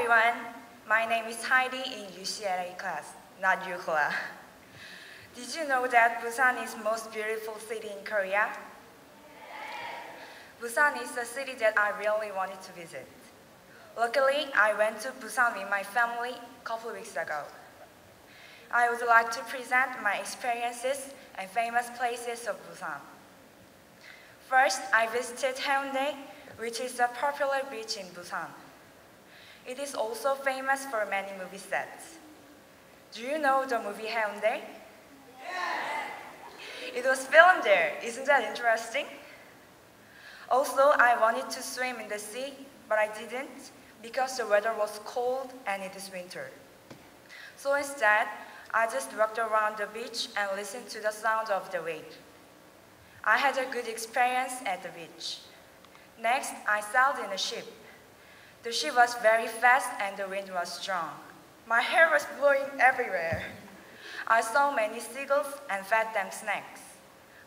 everyone, my name is Heidi in UCLA class, not Yukola. Did you know that Busan is the most beautiful city in Korea? Busan is the city that I really wanted to visit. Luckily, I went to Busan with my family a couple of weeks ago. I would like to present my experiences and famous places of Busan. First, I visited Haeundae, which is a popular beach in Busan. It is also famous for many movie sets. Do you know the movie Haeundae? Yes! It was filmed there. Isn't that interesting? Also, I wanted to swim in the sea, but I didn't because the weather was cold and it is winter. So instead, I just walked around the beach and listened to the sound of the wave. I had a good experience at the beach. Next, I sailed in a ship. The ship was very fast and the wind was strong. My hair was blowing everywhere. I saw many seagulls and fed them snacks.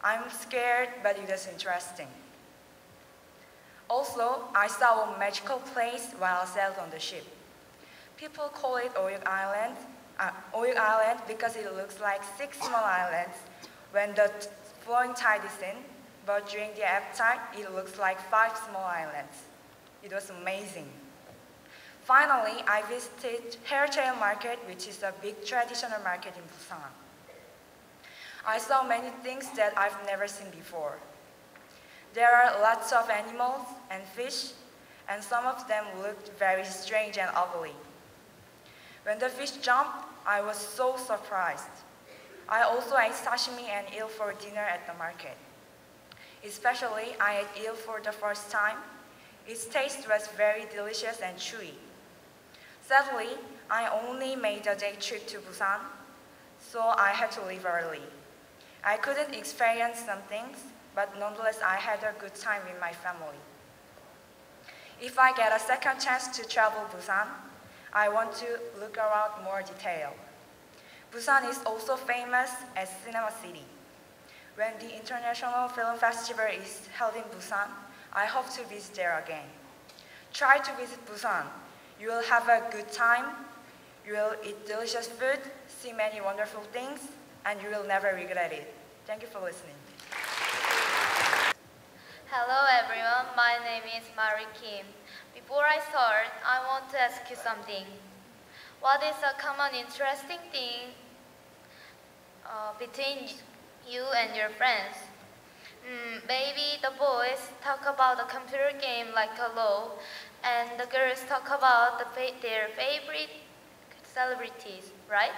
I'm scared, but it was interesting. Also, I saw a magical place while I sailed on the ship. People call it Oil Island because it looks like 6 small islands when the flowing tide is in, but during the ebb tide, it looks like 5 small islands. It was amazing. Finally, I visited Hairtail Market, which is a big traditional market in Busan. I saw many things that I've never seen before. There are lots of animals and fish, and some of them looked very strange and ugly. When the fish jumped, I was so surprised. I also ate sashimi and eel for dinner at the market. Especially, I ate eel for the first time. Its taste was very delicious and chewy. Sadly, I only made a day trip to Busan, so I had to leave early. I couldn't experience some things, but nonetheless, I had a good time with my family. If I get a second chance to travel Busan, I want to look around more detail. Busan is also famous as Cinema City. When the International Film Festival is held in Busan, I hope to visit there again. Try to visit Busan. You will have a good time, you will eat delicious food, see many wonderful things, and you will never regret it. Thank you for listening. Hello everyone, my name is Mari Kim. Before I start, I want to ask you something. What is a common interesting thing between you and your friends? Maybe the boys talk about a computer game like Hello, and the girls talk about their favorite celebrities, right?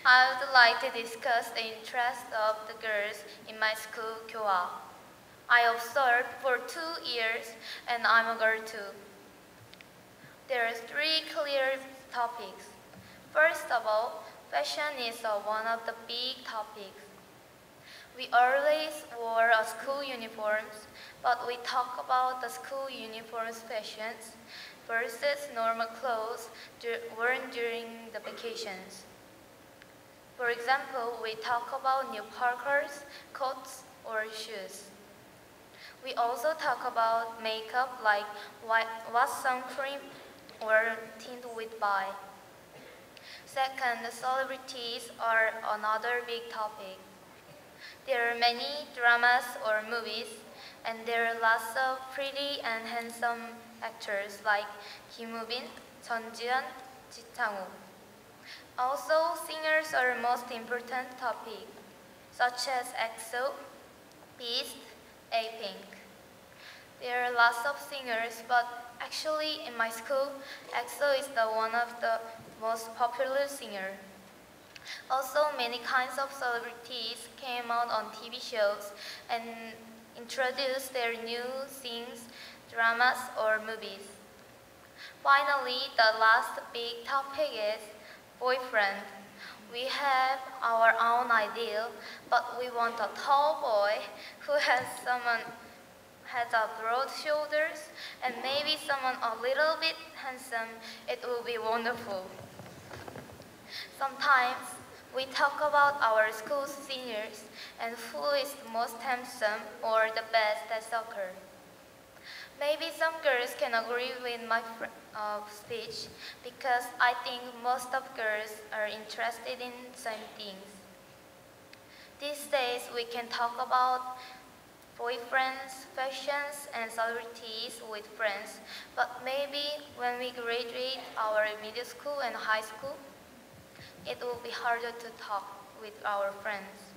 I would like to discuss the interest of the girls in my school, Kyoa. I observed for 2 years, and I'm a girl too. There are 3 clear topics. First of all, fashion is one of the big topics. We always wore our school uniforms, but we talk about the school uniforms fashions versus normal clothes worn during the vacations. For example, we talk about new parkas, coats, or shoes. We also talk about makeup like what sun cream or tint with buy. Second, the celebrities are another big topic. There are many dramas or movies, and there are lots of pretty and handsome actors like Kim Woo-bin, Jeon Ji-yeon, Ji Chang-wook. Also, singers are the most important topic, such as EXO, Beast, A-Pink. There are lots of singers, but actually in my school, EXO is one of the most popular singers. Also, many kinds of celebrities came out on TV shows and introduced their new things, dramas, or movies. Finally, the last big topic is boyfriend. We have our own ideal, but we want a tall boy who has broad shoulders and maybe someone a little bit handsome. It will be wonderful. Sometimes we talk about our school seniors and who is the most handsome or the best at soccer. Maybe some girls can agree with my speech because I think most of girls are interested in same things. These days we can talk about boyfriends, fashions, and celebrities with friends, but maybe when we graduate our middle school and high school, it will be harder to talk with our friends.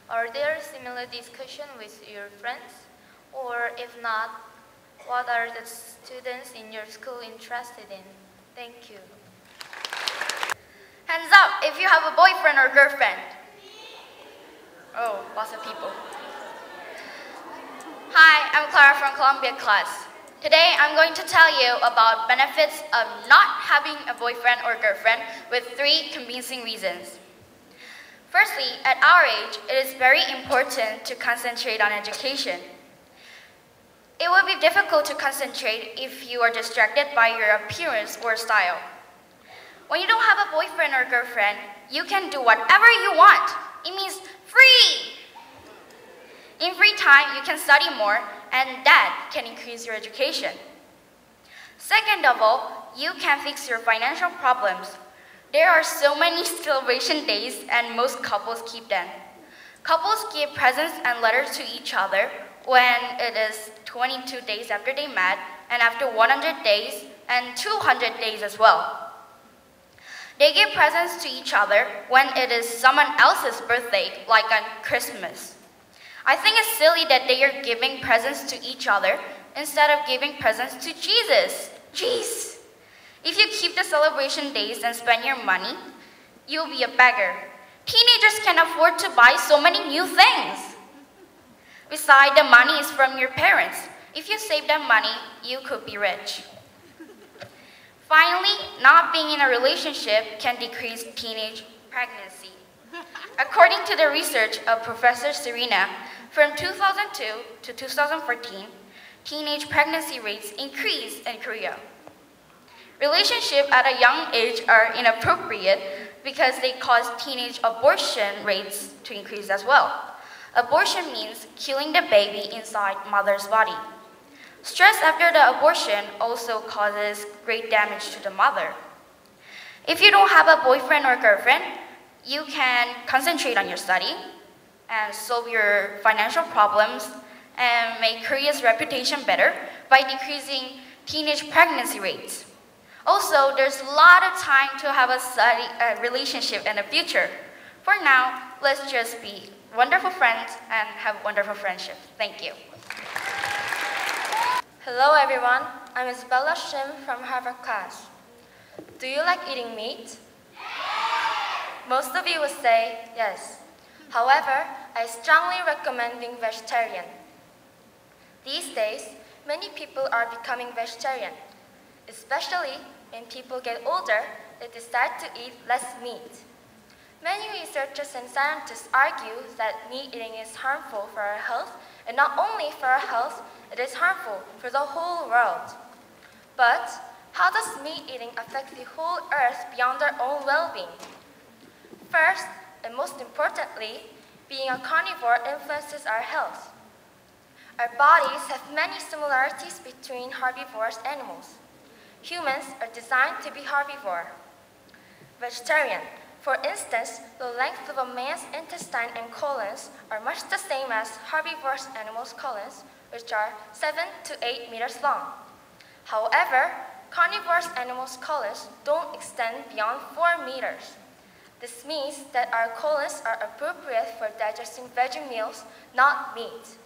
Are there similar discussions with your friends? Or if not, what are the students in your school interested in? Thank you. Hands up if you have a boyfriend or girlfriend. Oh, lots of people. Hi, I'm Clara from Columbia class. Today I'm going to tell you about benefits of not having a boyfriend or girlfriend with 3 convincing reasons. Firstly, at our age, it is very important to concentrate on education. It will be difficult to concentrate if you are distracted by your appearance or style. When you don't have a boyfriend or girlfriend, you can do whatever you want. It means free! In free time, you can study more, and that can increase your education. Second of all, you can fix your financial problems. There are so many celebration days, and most couples keep them. Couples give presents and letters to each other when it is 22 days after they met, and after 100 days, and 200 days as well. They give presents to each other when it is someone else's birthday, like on Christmas. I think it's silly that they are giving presents to each other instead of giving presents to Jesus. Jeez! If you keep the celebration days and spend your money, you'll be a beggar. Teenagers can afford to buy so many new things. Besides, the money is from your parents. If you save that money, you could be rich. Finally, not being in a relationship can decrease teenage pregnancy. According to the research of Professor Serena, from 2002 to 2014, teenage pregnancy rates increased in Korea. Relationships at a young age are inappropriate because they cause teenage abortion rates to increase as well. Abortion means killing the baby inside mother's body. Stress after the abortion also causes great damage to the mother. If you don't have a boyfriend or girlfriend, you can concentrate on your study and solve your financial problems and make Korea's reputation better by decreasing teenage pregnancy rates. Also, there's a lot of time to have a relationship in the future. For now, let's just be wonderful friends and have wonderful friendship. Thank you. Hello everyone, I'm Isabella Shim from Harvard class. Do you like eating meat? Most of you will say yes. However, I strongly recommend being vegetarian. These days, many people are becoming vegetarian. Especially when people get older, they decide to eat less meat. Many researchers and scientists argue that meat eating is harmful for our health, and not only for our health, it is harmful for the whole world. But how does meat eating affect the whole earth beyond our own well-being? First, and most importantly, being a carnivore influences our health. Our bodies have many similarities between herbivorous animals. Humans are designed to be herbivore. Vegetarian. For instance, the length of a man's intestine and colons are much the same as herbivorous animals' colons, which are 7 to 8 meters long. However, carnivorous animals' colons don't extend beyond 4 meters. This means that our colons are appropriate for digesting veggie meals, not meat.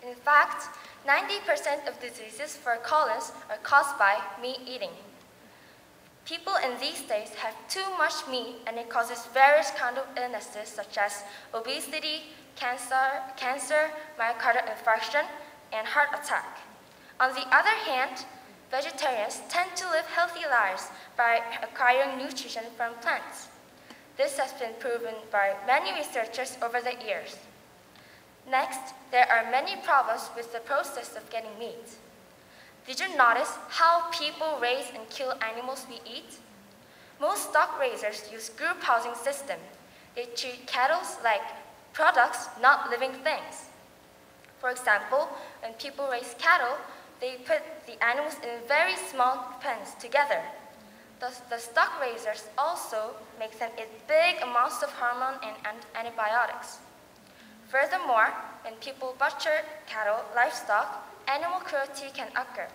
In fact, 90% of diseases for colons are caused by meat eating. People in these days have too much meat, and it causes various kinds of illnesses such as obesity, cancer, myocardial infarction, and heart attack. On the other hand, vegetarians tend to live healthy lives by acquiring nutrition from plants. This has been proven by many researchers over the years. Next, there are many problems with the process of getting meat. Did you notice how people raise and kill animals we eat? Most stock raisers use group housing system. They treat cattle like products, not living things. For example, when people raise cattle, they put the animals in very small pens together. Thus, the stock raisers also make them eat big amounts of hormone and antibiotics. Furthermore, when people butcher cattle, livestock, animal cruelty can occur.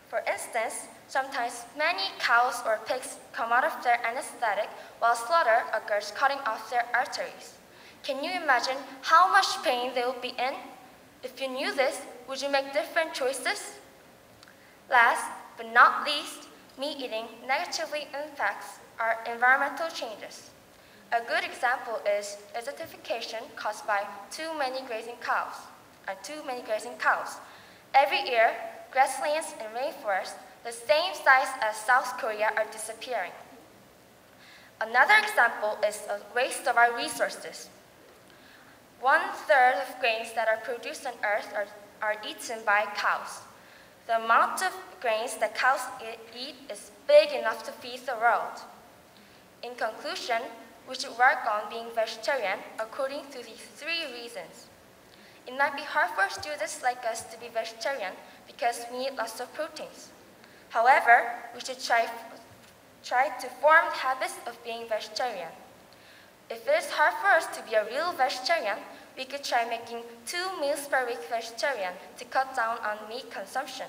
For instance, sometimes many cows or pigs come out of their anesthetic while slaughter occurs, cutting off their arteries. Can you imagine how much pain they will be in? If you knew this, would you make different choices? Last but not least, meat eating negatively impacts our environmental changes. A good example is desertification caused by too many grazing cows. Every year, grasslands and rainforests, the same size as South Korea, are disappearing. Another example is a waste of our resources. 1/3 of grains that are produced on Earth are eaten by cows. The amount of grains that cows eat is big enough to feed the world. In conclusion, we should work on being vegetarian according to these 3 reasons. It might be hard for students like us to be vegetarian because we need lots of proteins. However, we should try to form habits of being vegetarian. If it is hard for us to be a real vegetarian, we could try making 2 meals per week vegetarian to cut down on meat consumption.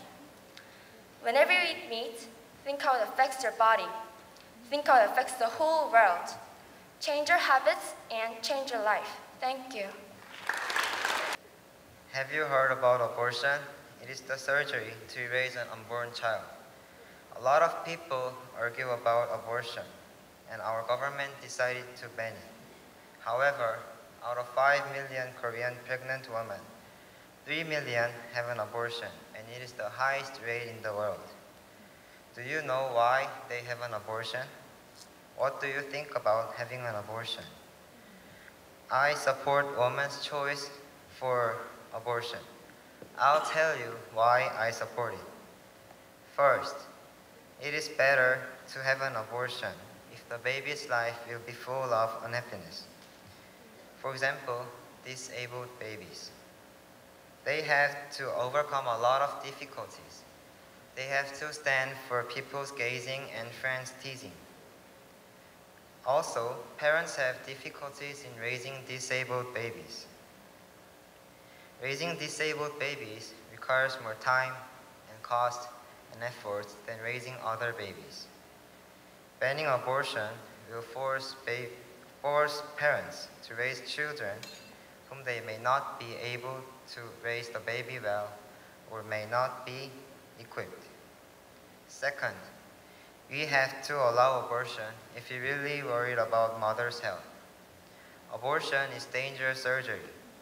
Whenever you eat meat, think how it affects your body. Think how it affects the whole world. Change your habits and change your life. Thank you. Have you heard about abortion? It is the surgery to raise an unborn child. A lot of people argue about abortion, and our government decided to ban it. However, out of 5 million Korean pregnant women, 3 million have an abortion, and it is the highest rate in the world. Do you know why they have an abortion? What do you think about having an abortion? I support women's choice for abortion. I'll tell you why I support it. First, it is better to have an abortion if the baby's life will be full of unhappiness. For example, disabled babies. They have to overcome a lot of difficulties. They have to stand for people's gazing and friends teasing. Also, parents have difficulties in raising disabled babies. Raising disabled babies requires more time and cost and effort than raising other babies. Banning abortion will force parents to raise children whom they may not be able to raise the baby well or may not be equipped. Second, we have to allow abortion if you're really worried about mother's health. Abortion is dangerous surgery,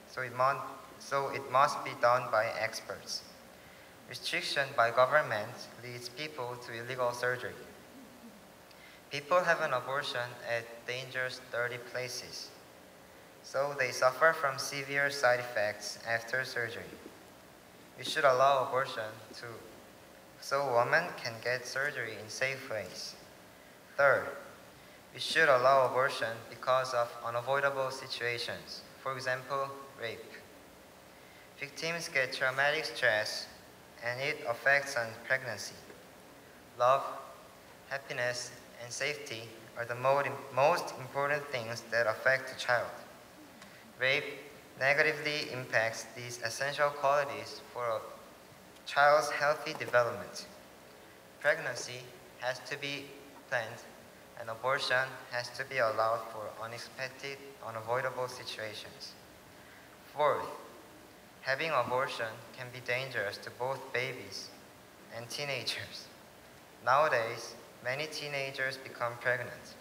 so it must be done by experts. Restriction by government leads people to illegal surgery. People have an abortion at dangerous, dirty places, so they suffer from severe side effects after surgery. We should allow abortion so women can get surgery in safe ways. Third, we should allow abortion because of unavoidable situations, for example, rape. Victims get traumatic stress and it affects on pregnancy. Love, happiness, and safety are the most important things that affect a child. Rape negatively impacts these essential qualities for a child's healthy development. Pregnancy has to be planned, and abortion has to be allowed for unexpected, unavoidable situations. Fourth, having abortion can be dangerous to both babies and teenagers. Nowadays, many teenagers become pregnant.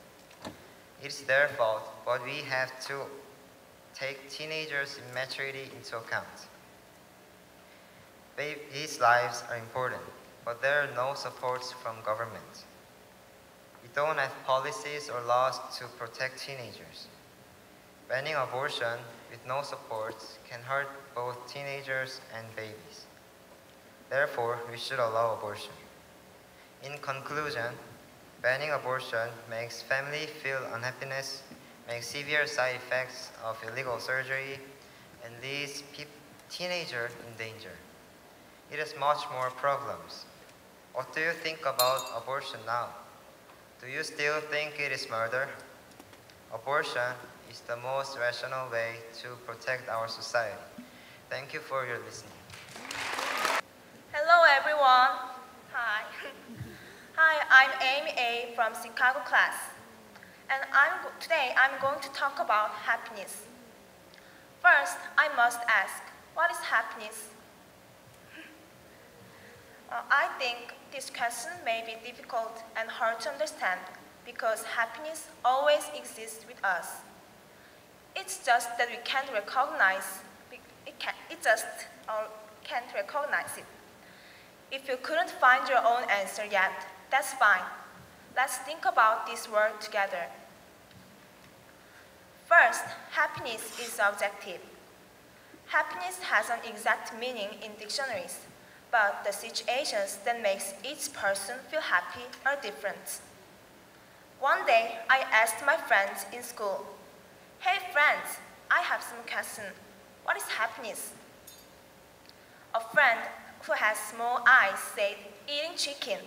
It's their fault, but we have to take teenagers' immaturity into account. Babies' lives are important, but there are no supports from government. We don't have policies or laws to protect teenagers. Banning abortion with no supports can hurt both teenagers and babies. Therefore, we should allow abortion. In conclusion, banning abortion makes family feel unhappiness, makes severe side effects of illegal surgery, and leads teenager in danger. It has much more problems. What do you think about abortion now? Do you still think it is murder? Abortion is the most rational way to protect our society. Thank you for your listening. Hello everyone. Hi. Hi, I'm Amy A from Chicago class. And today I'm going to talk about happiness. First, I must ask, what is happiness? I think this question may be difficult and hard to understand because happiness always exists with us. It's just that we can't recognize it. If you couldn't find your own answer yet, that's fine. Let's think about this word together. First, happiness is subjective. Happiness has an exact meaning in dictionaries, but the situations that makes each person feel happy are different. One day, I asked my friends in school, "Hey friends, I have some question. What is happiness?" A friend who has small eyes said, "Eating chicken."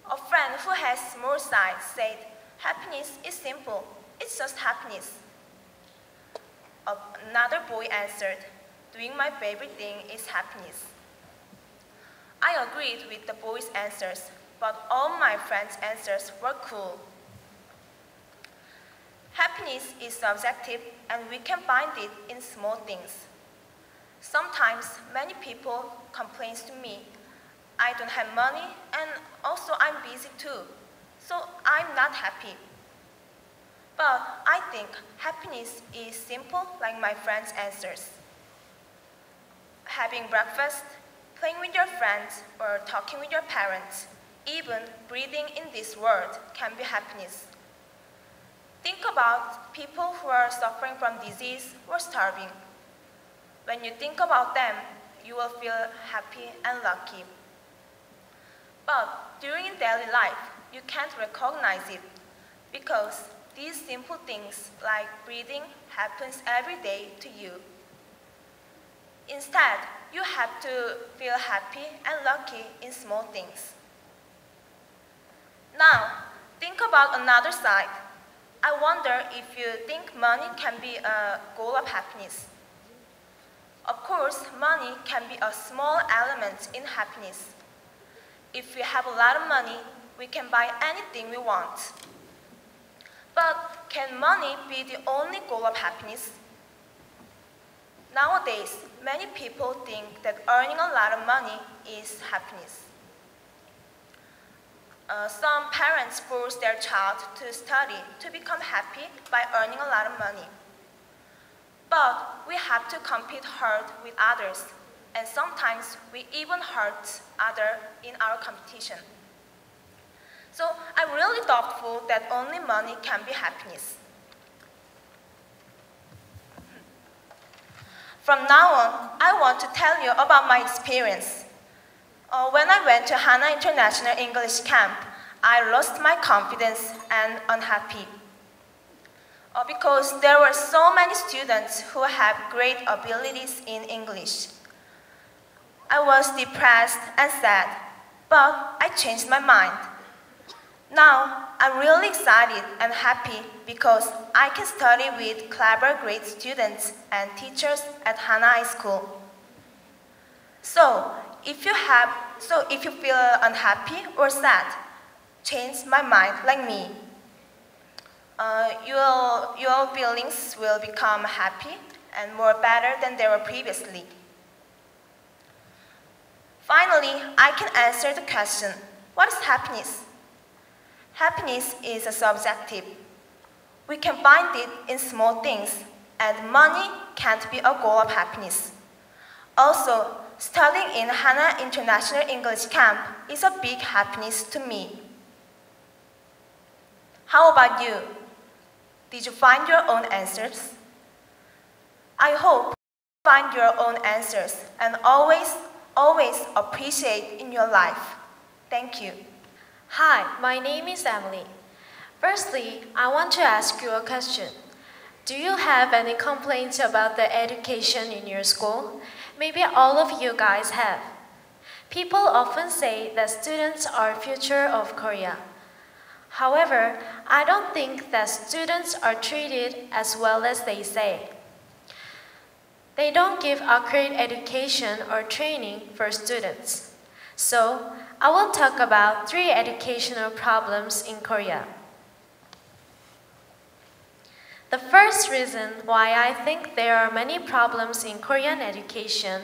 A friend who has small size said, "Happiness is simple. It's just happiness." Another boy answered, "Doing my favorite thing is happiness." I agreed with the boys' answers, but all my friends' answers were cool. Happiness is subjective and we can find it in small things. Sometimes many people complain to me, "I don't have money and also I'm busy too, so I'm not happy." But I think happiness is simple like my friends' answers. Having breakfast, playing with your friends, or talking with your parents, even breathing in this world can be happiness. Think about people who are suffering from disease or starving. When you think about them, you will feel happy and lucky. But during daily life, you can't recognize it because these simple things like breathing happens every day to you. Instead, you have to feel happy and lucky in small things. Now, think about another side. I wonder if you think money can be a goal of happiness. Of course, money can be a small element in happiness. If we have a lot of money, we can buy anything we want. But can money be the only goal of happiness? Nowadays, many people think that earning a lot of money is happiness. Some parents force their child to study to become happy by earning a lot of money. But we have to compete hard with others, and sometimes we even hurt others in our competition. So I'm really doubtful that only money can be happiness. From now on, I want to tell you about my experience. When I went to Hana International English Camp, I lost my confidence and unhappy. Because there were so many students who have great abilities in English. I was depressed and sad, but I changed my mind. Now, I'm really excited and happy because I can study with clever, great students and teachers at Hana High School. So, if you feel unhappy or sad, change my mind like me. Your feelings will become happy and more better than they were previously. Finally, I can answer the question, what is happiness? Happiness is a subjective. We can find it in small things, and money can't be a goal of happiness. Also, studying in Hana International English Camp is a big happiness to me. How about you? Did you find your own answers? I hope you find your own answers and always appreciate in your life. Thank you. Hi, my name is Emily. Firstly, I want to ask you a question. Do you have any complaints about the education in your school? Maybe all of you guys have. People often say that students are future of Korea. However, I don't think that students are treated as well as they say. They don't give accurate education or training for students. So, I will talk about 3 educational problems in Korea. The first reason why I think there are many problems in Korean education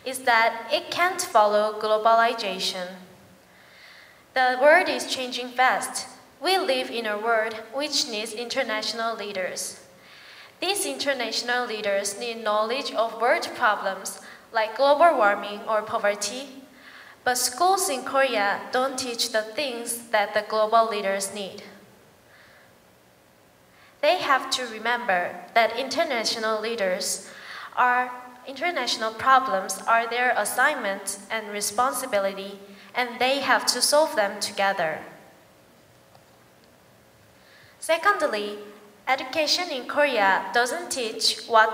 is that it can't follow globalization. The world is changing fast. We live in a world which needs international leaders. These international leaders need knowledge of world problems like global warming or poverty, but schools in Korea don't teach the things that the global leaders need. They have to remember that international problems are their assignment and responsibility, and they have to solve them together. Secondly, education in Korea doesn't teach what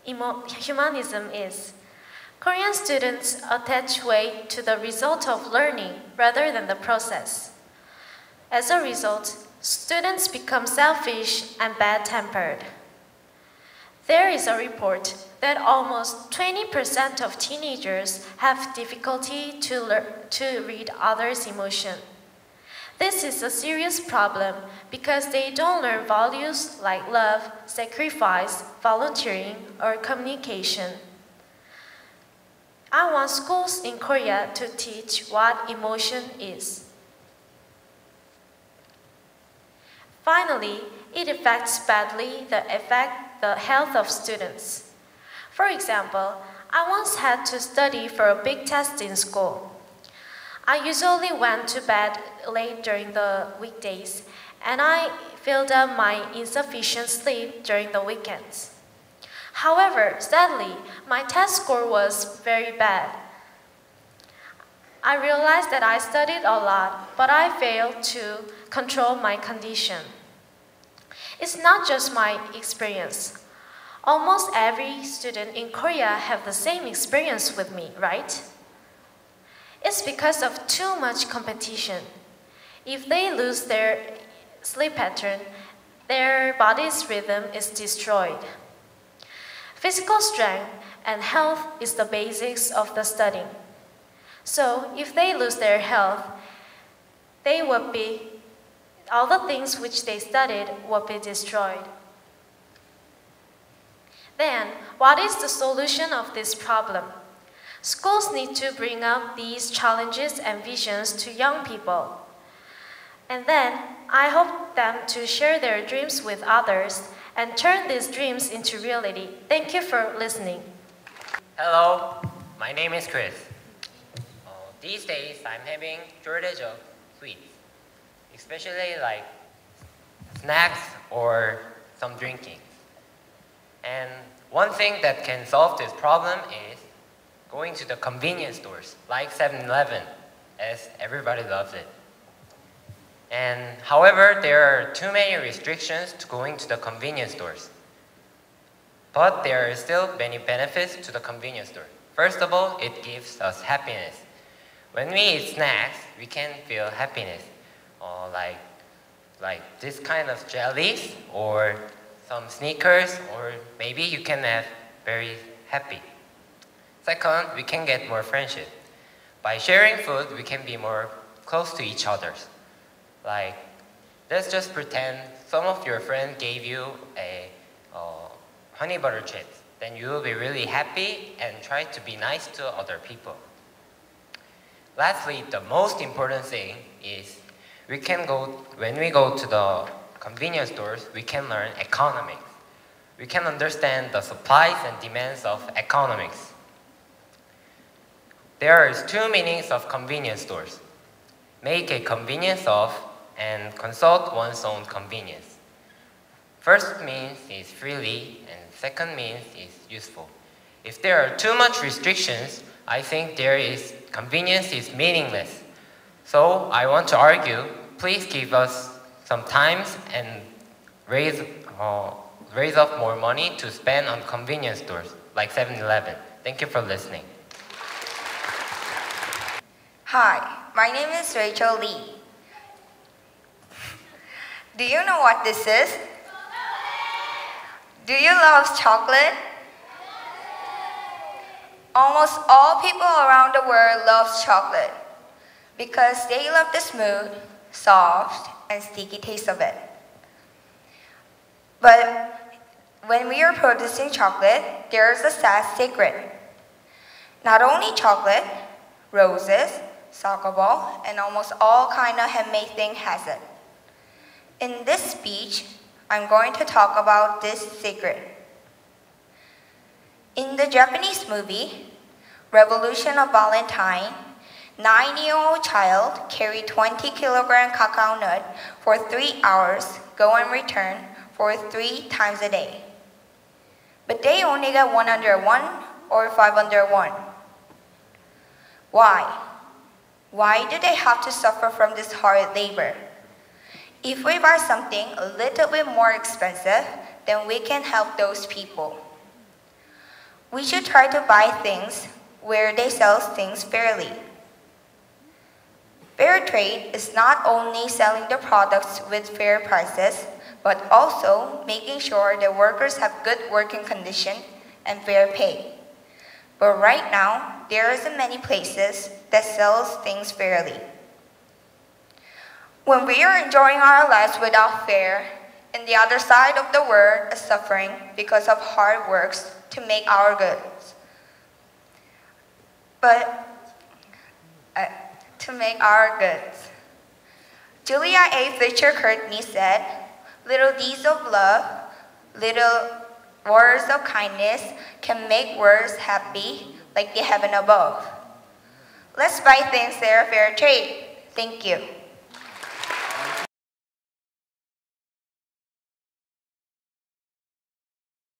humanism is. Korean students attach weight to the result of learning rather than the process. As a result, students become selfish and bad-tempered. There is a report that almost 20% of teenagers have difficulty to read others' emotion. This is a serious problem because they don't learn values like love, sacrifice, volunteering, or communication. I want schools in Korea to teach what emotion is. Finally, it affects badly the health of students. For example, I once had to study for a big test in school. I usually went to bed late during the weekdays, and I filled up my insufficient sleep during the weekends. However, sadly, my test score was very bad. I realized that I studied a lot, but I failed to control my condition. It's not just my experience. Almost every student in Korea have the same experience with me, right? It's because of too much competition. If they lose their sleep pattern, their body's rhythm is destroyed. Physical strength and health is the basics of the studying. So, if they lose their health, all the things which they studied will be destroyed. Then, what is the solution of this problem? Schools need to bring up these challenges and visions to young people. And then, I hope them to share their dreams with others and turn these dreams into reality. Thank you for listening. Hello, my name is Chris. These days, I'm having shortage of sweets, especially like snacks or some drinking. And one thing that can solve this problem is going to the convenience stores, like 7-Eleven, as everybody loves it. And however, there are too many restrictions to going to the convenience stores. But there are still many benefits to the convenience store. First of all, it gives us happiness. When we eat snacks, we can feel happiness. Like this kind of jellies or some sneakers, or maybe you can have very happy. Second, we can get more friendship. By sharing food, we can be more close to each other. Like, let's just pretend some of your friends gave you a honey butter chips. Then you will be really happy and try to be nice to other people. Lastly, the most important thing is when we go to the convenience stores, we can learn economics. We can understand the supplies and demands of economics. There are two meanings of convenience stores. Make a convenience of and consult one's own convenience. First means is freely, and second means is useful. If there are too much restrictions, I think convenience is meaningless. So I want to argue, please give us some time and raise raise up more money to spend on convenience stores like 7-Eleven. Thank you for listening. Hi, my name is Rachel Lee. Do you know what this is? Do you love chocolate? Almost all people around the world love chocolate because they love the smooth, soft, and sticky taste of it. But when we are producing chocolate, there is a sad secret. Not only chocolate, roses, soccer ball, and almost all kind of handmade thing has it. In this speech, I'm going to talk about this secret. In the Japanese movie, Revolution of Valentine, 9-year-old child carried 20-kilogram cacao nut for 3 hours, go and return for 3 times a day. But they only got 1 under 1 or 5 under 1. Why? Why do they have to suffer from this hard labor? If we buy something a little bit more expensive, then we can help those people. We should try to buy things where they sell things fairly. Fair trade is not only selling the products with fair prices, but also making sure the workers have good working conditions and fair pay. But right now, there isn't many places that sells things fairly. When we are enjoying our lives without fair, and the other side of the world is suffering because of hard works to make our goods. Julia A. Fletcher Courtney said, "Little deeds of love, little words of kindness can make worlds happy like the heaven above." Let's buy things that are fair trade. Thank you.